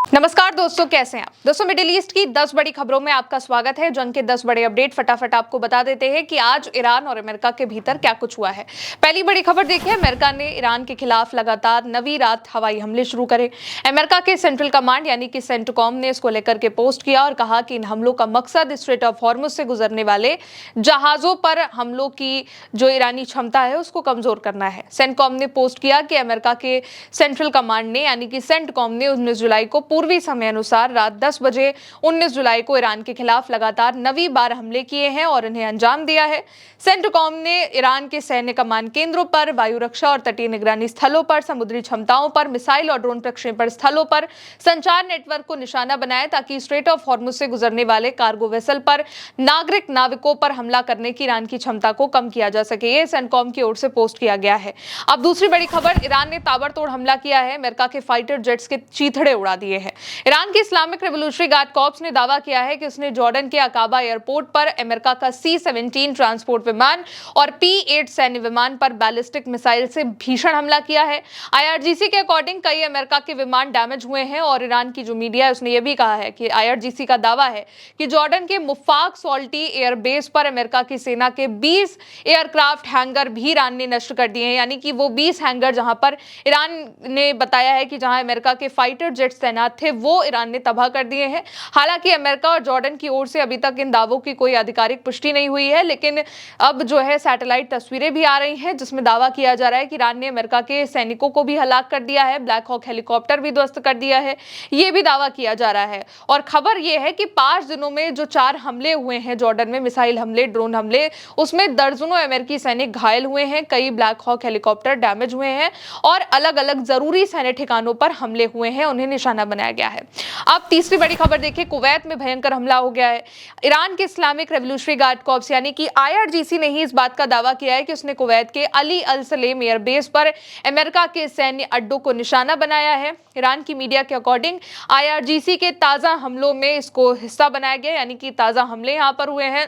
नमस्कार दोस्तों, कैसे हैं आप। दोस्तों, मिडिल ईस्ट की 10 बड़ी खबरों में आपका स्वागत है। जंग के 10 बड़े अपडेट फटाफट आपको बता देते हैं कि आज ईरान और अमेरिका के भीतर क्या कुछ हुआ है। पहली बड़ी खबर देखिए, अमेरिका ने ईरान के खिलाफ लगातार नवी रात हवाई हमले शुरू करे। अमेरिका के सेंट्रल कमांड यानी कि सेंटकॉम ने इसको लेकर के पोस्ट किया और कहा कि इन हमलों का मकसद स्ट्रेट ऑफ हॉर्मुज से गुजरने वाले जहाजों पर हमलों की जो ईरानी क्षमता है उसको कमजोर करना है। सेंटकॉम ने पोस्ट किया कि अमेरिका के सेंट्रल कमांड ने यानी कि सेंटकॉम ने 19 जुलाई को पूर्वी समय अनुसार रात 10 बजे 19 जुलाई को ईरान के खिलाफ लगातार नवी बार हमले किए हैं और इन्हें अंजाम दिया है। सेंटकॉम ने ईरान के सैन्य कमान केंद्रों पर, वायु रक्षा और तटीय निगरानी स्थलों पर, समुद्री क्षमताओं पर, मिसाइल और ड्रोन प्रक्षेपण स्थलों पर, संचार नेटवर्क को निशाना बनाया ताकि स्ट्रेट ऑफ हॉर्मुज से गुजरने वाले कार्गो वेसल पर, नागरिक नाविकों पर हमला करने की ईरान की क्षमता को कम किया जा सके। ये सेंटकॉम की ओर से पोस्ट किया गया है। अब दूसरी बड़ी खबर, ईरान ने ताबड़तोड़ हमला किया है, अमेरिका के फाइटर जेट्स के चीथड़े उड़ा दिए हैं। ईरान की इस्लामिक रेवोल्यूशनरी गार्ड कॉर्प्स ने दावा किया है कि उसने जॉर्डन के अकाबा एयरपोर्ट पर अमेरिका का C-17 ट्रांसपोर्ट विमान और P-8 सैन्य विमान पर बैलिस्टिक मिसाइल से भीषण हमला किया है। IRGC के अकॉर्डिंग कई अमेरिका के विमान डैमेज हुए हैं और ईरान की जो मीडिया है उसने यह भी कहा है कि IRGC का दावा है कि जॉर्डन के मुफाक सॉल्टी एयरबेस पर अमेरिका की सेना के 20 एयरक्राफ्ट हैंगर भी ईरान ने नष्ट कर दिए हैं। यानी कि वो 20 हैंगर जहां पर ईरान ने बताया है कि जहां अमेरिका के फाइटर जेट्स तैनात थे वो ईरान ने तबाह कर दिए हैं। हालांकि अमेरिका और जॉर्डन की ओर से अभी तक इन दावों की कोई आधिकारिक पुष्टि नहीं हुई है, लेकिन अब जो है सैटेलाइट तस्वीरें भी आ रही हैं जिसमें दावा किया जा रहा है कि ईरान ने अमेरिका के सैनिकों को भी हलाक कर दिया है, ब्लैक हॉक हेलीकॉप्टर भी ध्वस्त कर दिया है, ये भी दावा किया जा रहा है। और खबर यह है कि 5 दिनों में जो 4 हमले हुए हैं जॉर्डन में, मिसाइल हमले, ड्रोन हमले, उसमें दर्जनों अमेरिकी सैनिक घायल हुए हैं, कई ब्लैक हॉक हेलीकॉप्टर डैमेज हुए हैं और अलग अलग जरूरी सैन्य ठिकानों पर हमले हुए हैं, उन्हें निशाना बनाया गया है। अब तीसरी बड़ी खबर देखिए, कुवैत में भयंकर हमला हो गया है। ईरान के इस्लामिक रेवोल्यूशनरी गार्ड कॉर्प्स यानी कि IRGC ने ही इस बात का दावा किया है कि उसने कुवैत के अली अल सलेम एयरबेस पर अमेरिका के सैन्य अड्डों को निशाना बनाया है। ईरान की मीडिया के अकॉर्डिंग IRGC के ताजा हमलों में इसको हिस्सा बनाया गया, यानी कि ताजा हमले यहां पर हुए हैं।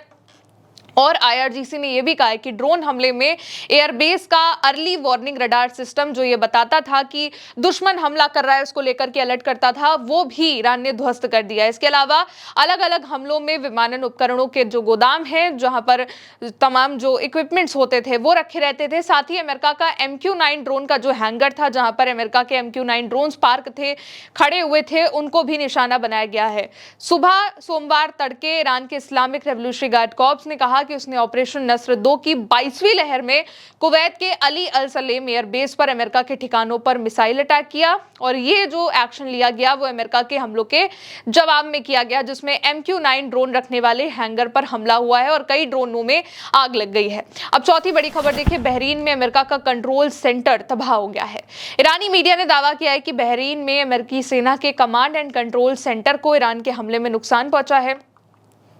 और IRGC ने यह भी कहा है कि ड्रोन हमले में एयरबेस का अर्ली वार्निंग रडार सिस्टम जो ये बताता था कि दुश्मन हमला कर रहा है, उसको लेकर के अलर्ट करता था, वो भी ईरान ने ध्वस्त कर दिया है। इसके अलावा अलग अलग हमलों में विमानन उपकरणों के जो गोदाम हैं जहां पर तमाम जो इक्विपमेंट्स होते थे वो रखे रहते थे। साथ ही अमेरिका का MQ-9 ड्रोन का जो हैंगर था जहां पर अमेरिका के MQ-9 ड्रोन पार्क थे, खड़े हुए थे, उनको भी निशाना बनाया गया है। सुबह सोमवार तड़के ईरान के इस्लामिक रेवोल्यूशनरी गार्ड कॉर्प्स ने कहा कि उसने ऑपरेशन नस्र 2 की 22वीं लहर में कुवैत के अली अल सलेम एयरबेस पर अमेरिका के ठिकानों पर मिसाइल अटैक किया और ये जो एक्शन लिया गया वो अमेरिका के हमलों के जवाब में किया गया, जिसमें MQ-9 ड्रोन रखने वाले हैंगर पर हमला हुआ है और कई ड्रोनों में आग लग गई है। अब चौथी बड़ी खबर देखिए, बहरीन में अमेरिका का कंट्रोल सेंटर तबाह हो गया है। ईरानी मीडिया ने दावा किया है कि बहरीन में अमेरिकी सेना के कमांड एंड कंट्रोल सेंटर को ईरान के हमले में नुकसान पहुंचा है।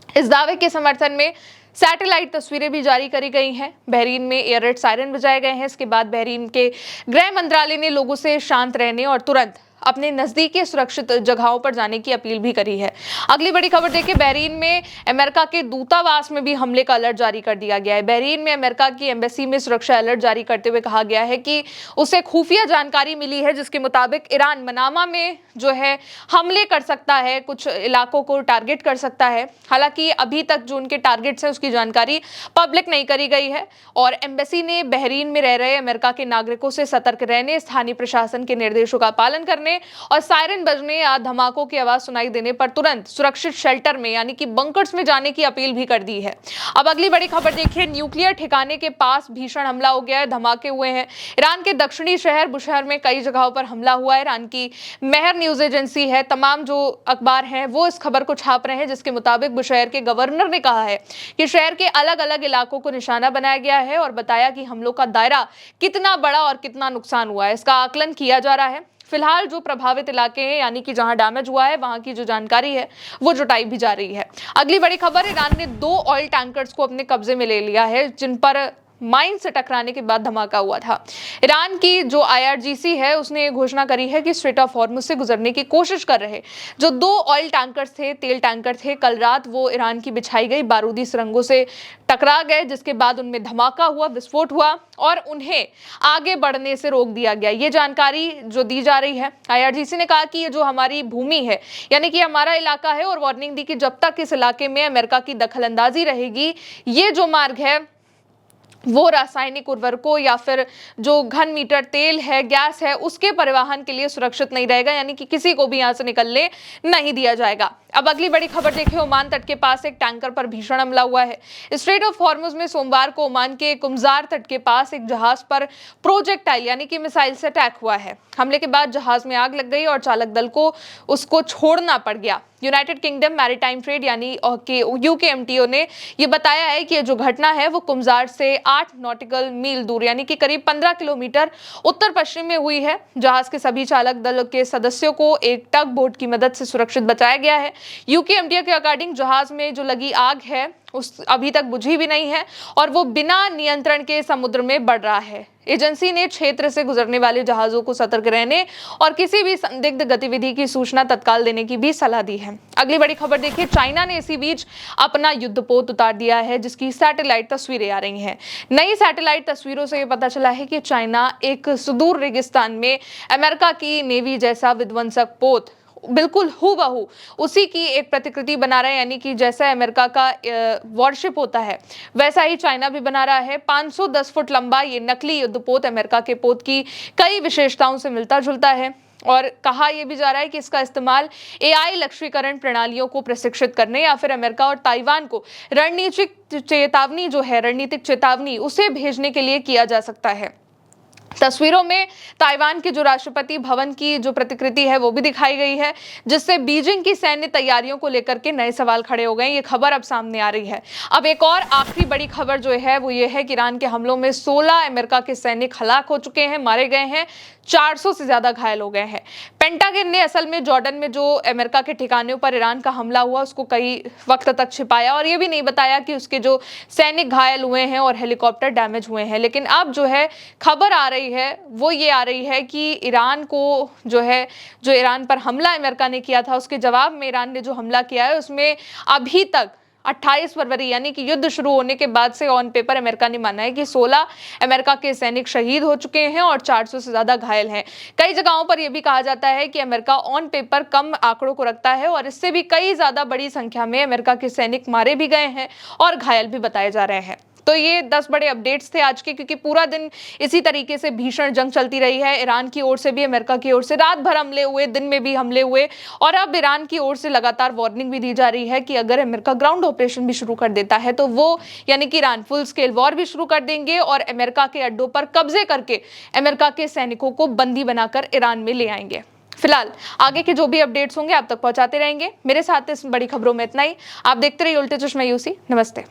इस दावे के समर्थन में सैटेलाइट तस्वीरें भी जारी करी गई हैं। बहरीन में एयर रेड सायरन बजाए गए हैं। इसके बाद बहरीन के गृह मंत्रालय ने लोगों से शांत रहने और तुरंत अपने नजदीकी सुरक्षित जगहों पर जाने की अपील भी करी है। अगली बड़ी खबर देखिए, बहरीन में अमेरिका के दूतावास में भी हमले का अलर्ट जारी कर दिया गया है। बहरीन में अमेरिका की एम्बेसी में सुरक्षा अलर्ट जारी करते हुए कहा गया है कि उसे खुफिया जानकारी मिली है जिसके मुताबिक ईरान मनामा में जो है हमले कर सकता है, कुछ इलाकों को टारगेट कर सकता है। हालांकि अभी तक जो उनके टारगेट्स हैं उसकी जानकारी पब्लिक नहीं करी गई है और एम्बेसी ने बहरीन में रह रहे अमेरिका के नागरिकों से सतर्क रहने, स्थानीय प्रशासन के निर्देशों का पालन करने और सायरन बजने या धमाकों की आवाज सुनाई देने पर तुरंत सुरक्षित शेल्टर में यानी कि बंकर्स में जाने की अपील भी कर दी है। अब अगली बड़ी खबर देखिए, न्यूक्लियर ठिकाने के पास भीषण हमला हो गया है, धमाके हुए हैं। ईरान के दक्षिणी शहर बुशहर में कई जगहों पर हमला हुआ है। ईरान की मेहर न्यूज एजेंसी है, तमाम जो अखबार हैं वो इस खबर को छाप रहे हैं, जिसके मुताबिक बुशहर के गवर्नर ने कहा है कि शहर के अलग अलग इलाकों को निशाना बनाया गया है और बताया कि हमलों का दायरा कितना बड़ा और कितना नुकसान हुआ है, इसका आकलन किया जा रहा है। फिलहाल जो प्रभावित इलाके हैं यानी कि जहां डैमेज हुआ है वहां की जो जानकारी है वो जुटाई भी जा रही है। अगली बड़ी खबर, ईरान ने 2 ऑयल टैंकर्स को अपने कब्जे में ले लिया है जिन पर माइन से टकराने के बाद धमाका हुआ था। ईरान की जो IRGC है उसने ये घोषणा करी है कि स्ट्रेट ऑफ हॉर्मुज से गुजरने की कोशिश कर रहे जो 2 ऑयल टैंकर्स थे, तेल टैंकर थे, कल रात वो ईरान की बिछाई गई बारूदी सुरंगों से टकरा गए, जिसके बाद उनमें धमाका हुआ, विस्फोट हुआ और उन्हें आगे बढ़ने से रोक दिया गया। ये जानकारी जो दी जा रही है, IRGC ने कहा कि ये जो हमारी भूमि है यानी कि हमारा इलाका है, और वार्निंग दी कि जब तक इस इलाके में अमेरिका की दखलंदाजी रहेगी, ये जो मार्ग है वो रासायनिक उर्वरकों या फिर जो घन मीटर तेल है, गैस है, उसके परिवहन के लिए सुरक्षित नहीं रहेगा, यानी कि किसी को भी यहां से निकलने नहीं दिया जाएगा। अब अगली बड़ी खबर देखिए, ओमान तट के पास एक टैंकर पर भीषण हमला हुआ है। स्ट्रेट ऑफ हॉर्मुज में सोमवार को ओमान के कुमजार तट के पास एक जहाज पर प्रोजेक्टाइल यानी कि मिसाइल से अटैक हुआ है। हमले के बाद जहाज में आग लग गई और चालक दल को उसको छोड़ना पड़ गया। यूनाइटेड किंगडम मैरीटाइम ट्रेड यानी UKMTO ने ये बताया है कि ये जो घटना है वो कुमजार से 8 नॉटिकल मील दूर यानी कि करीब 15 किलोमीटर उत्तर पश्चिम में हुई है। जहाज के सभी चालक दल के सदस्यों को एक टग बोट की मदद से सुरक्षित बचाया गया है। UKMTO के अकॉर्डिंग जहाज में जो लगी आग है उस अभी तक बुझी भी नहीं है और वो बिना नियंत्रण के समुद्र में बढ़ रहा है। एजेंसी ने क्षेत्र से गुजरने वाले जहाजों को सतर्क रहने और किसी भी संदिग्ध गतिविधि की सूचना तत्काल देने की भी सलाह दी है। अगली बड़ी खबर देखिए, चाइना ने इसी बीच अपना युद्धपोत उतार दिया है, जिसकी सैटेलाइट तस्वीरें आ रही हैं। नई सैटेलाइट तस्वीरों से ये पता चला है कि चाइना एक सुदूर रेगिस्तान में अमेरिका की नेवी जैसा विध्वंसक पोत बिल्कुल हूबहू उसी की एक प्रतिकृति बना रहा है, यानी कि जैसा अमेरिका का वॉरशिप होता है वैसा ही चाइना भी बना रहा है। 510 फुट लंबा ये नकली युद्धपोत अमेरिका के पोत की कई विशेषताओं से मिलता जुलता है और कहा यह भी जा रहा है कि इसका इस्तेमाल AI लक्ष्यीकरण प्रणालियों को प्रशिक्षित करने या फिर अमेरिका और ताइवान को रणनीतिक चेतावनी उसे भेजने के लिए किया जा सकता है। तस्वीरों में ताइवान के जो राष्ट्रपति भवन की जो प्रतिकृति है वो भी दिखाई गई है, जिससे बीजिंग की सैन्य तैयारियों को लेकर के नए सवाल खड़े हो गए। ये खबर अब सामने आ रही है। अब एक और आखिरी बड़ी खबर जो है वो ये है कि ईरान के हमलों में 16 अमेरिका के सैनिक हलाक हो चुके हैं, मारे गए हैं, 400 से ज्यादा घायल हो गए हैं। पेंटागन ने असल में जॉर्डन में जो अमेरिका के ठिकानों पर ईरान का हमला हुआ उसको कई वक्त तक छिपाया और ये भी नहीं बताया कि उसके जो सैनिक घायल हुए हैं और हेलीकॉप्टर डैमेज हुए हैं। लेकिन अब जो है खबर आ रही है वो ये आ रही है कि ईरान को जो ईरान पर हमला अमेरिका ने किया था उसके जवाब में ईरान ने जो हमला किया है उसमें अभी तक 28 फरवरी यानी कि युद्ध शुरू होने के बाद से ऑन पेपर अमेरिका ने माना है कि 16 अमेरिका के सैनिक शहीद हो चुके हैं और 400 से ज्यादा घायल हैं। कई जगहों पर यह भी कहा जाता है कि अमेरिका ऑन पेपर कम आंकड़ों को रखता है और इससे भी कई ज्यादा बड़ी संख्या में अमेरिका के सैनिक मारे भी गए हैं और घायल भी बताए जा रहे हैं। तो ये 10 बड़े अपडेट्स थे आज के, क्योंकि पूरा दिन इसी तरीके से भीषण जंग चलती रही है। ईरान की ओर से भी अमेरिका की ओर से रात भर हमले हुए, दिन में भी हमले हुए और अब ईरान की ओर से लगातार वार्निंग भी दी जा रही है कि अगर अमेरिका ग्राउंड ऑपरेशन भी शुरू कर देता है तो वो यानी कि ईरान फुल स्केल वॉर भी शुरू कर देंगे और अमेरिका के अड्डों पर कब्जे करके अमेरिका के सैनिकों को बंदी बनाकर ईरान में ले आएंगे। फिलहाल आगे के जो भी अपडेट्स होंगे आप तक पहुंचाते रहेंगे। मेरे साथ इस बड़ी खबरों में इतना ही। आप देखते रहिए उल्टे चश्मा यूसी। नमस्ते।